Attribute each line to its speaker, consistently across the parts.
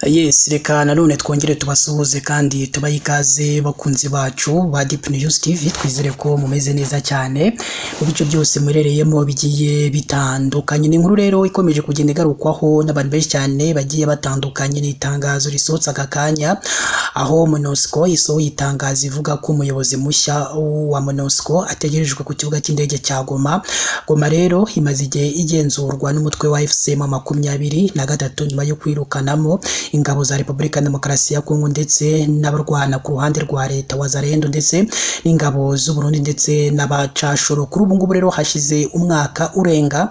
Speaker 1: Yes, reka nanone twongere tubasuhuze kandi tubahe ikaze bakunzi bacu ba Deep News TV. Twizere ko mumeze neza cyane mu bice byose murereyemo bigiye bitandukanye. Ni inkuru rero ikomeje kugenda igarukwaho n'abantu benshi cyane bagiye batandukanye. Ni itangazo risohotse aka kanya, aho MONUSCO isohoye itangazo ivuga ko umuyobozi mushya wa MONUSCO ategerejwe ku kibuga cy'indege cya Goma. Goma rero imaze igihe igenzurwa n'umutwe wa FCM23 nyuma yo kwirukanamo ingabo za Repubulika Demokarasi ya Kongo ndetse n'abarwana ku ruhande rwa leta Wazalendo ndetse n'ingabo z'u Burundi ndetse n'abacashoro. Kuri ubu ngubu rero hashize umwaka urenga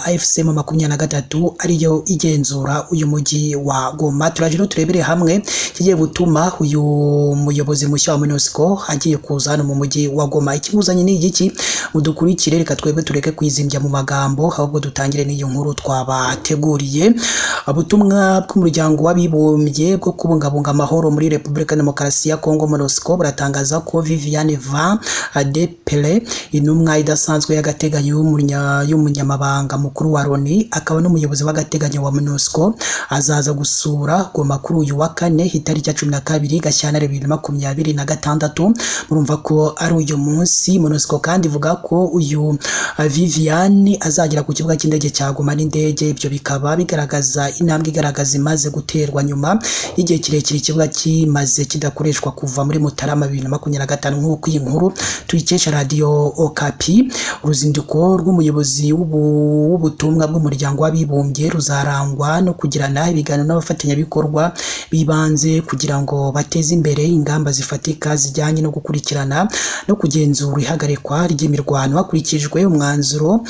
Speaker 1: FCM23 ariyo igenzura uyu mujyi wa Goma. Turaje rero turebere hamwe kigiye gutuma uyu muyobozi mushya wa MONUSCO agiye kuza hano mu mujyi wa Goma. Ikimuzanye ni igiki? Mudukurikire, reka twebwe tureke kwizimbya mu magambo, ahubwo dutangire n'iyo nkuru twabateguriye. Ubutumwa bw'umuryango w'abibumbye bwo kubungabunga amahoro muri Repubulika Demokarasi ya Kongo MONUSCO buratangaza ko Viviane Van de Pele, intumwa idasanzwe y'agateganyo y'umunyamabanga mukuru wa Loni akaba n'umuyobozi w'agateganyo wa MONUSCO, azaza gusura Goma kuri uyu wa kane itariki ya 12 Gashyantare 2026. Murumva ko ari uyu munsi. MONUSCO kandi ivuga ko uyu Viviane azagera ku kibuga cy'indege cya Goma n'indege. Ibyo bikaba bigaragaza intambwe igaragaza imaze guterwa nyuma y'igihe kirekire ikibuga kimaze kidakoreshwa kuva muri Mutarama 2025, nk'uko iyi nkuru tuyikesha Radio Okapi. Uruzinduko rw'umuyobozi w'ubutumwa bw'umuryango w'abibumbye ruzarangwa no kugirana ibiganiro n'abafatanyabikorwa bibanze kugira ngo bateze imbere ingamba zifatika zijyanye no gukurikirana no kugenzura ihagarikwa ry'imirwano hakurikijwe umwanzuro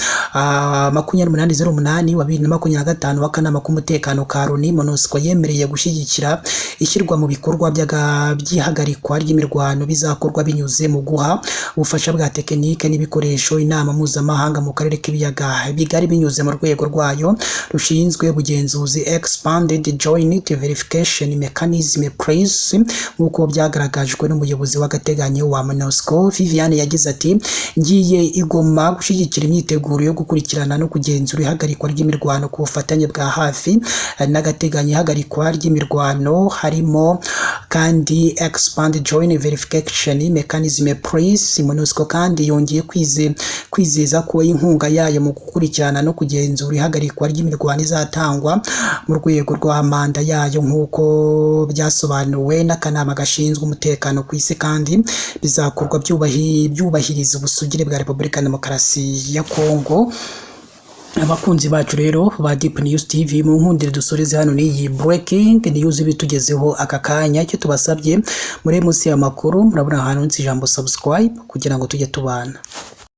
Speaker 1: 2808 wa 2025 w'akanama k'umutekano ka Loni. MONUSCO yemereye gushyigikira ishyirwa mu bikorwa by'ihagarikwa ry'imirwano bizakorwa binyuze mu guha ubufasha bwa tekinike n'ibikoresho inama mpuzamahanga mu karere k'ibiyaga bigari binyuze mu rwego rwayo rushinzwe ubugenzuzi Expanded Joint Verification Mechanism PRICE, nk'uko byagaragajwe n'umuyobozi w'agateganyo wa MONUSCO. Viviane yagize ati, ngiye igoma gushyigikira imyiteguro yo gukurikirana no kugenzura ihagarikwa ry'imirwano ku bufatanye bwa hafi n'agateganyo. Ihagarikwa ry'imirwano harimo kandi Expanded Joint Verification Mechanism PRICE. MONUSCO kandi yongeye kwizeza ko inkunga yayo mu gukurikirana no kugenzura ihagarikwa ry'imirwano izatangwa mu rwego rwa manda yayo nk'uko byasobanuwe n'akanama gashinzwe umutekano ku isi, kandi bizakorwa byubahiriza ubusugire bwa Repubulika Demokarasi ya Kongo. Abakunzi bacu rero ba Deep News TV, mu nkundire dusoreze hano n'iyi breaking news bitugezeho aka kanya. Icyo tubasabye muri munsi y'amakuru murabona ahantu ijambo subscribe kugira ngo tujye tubana.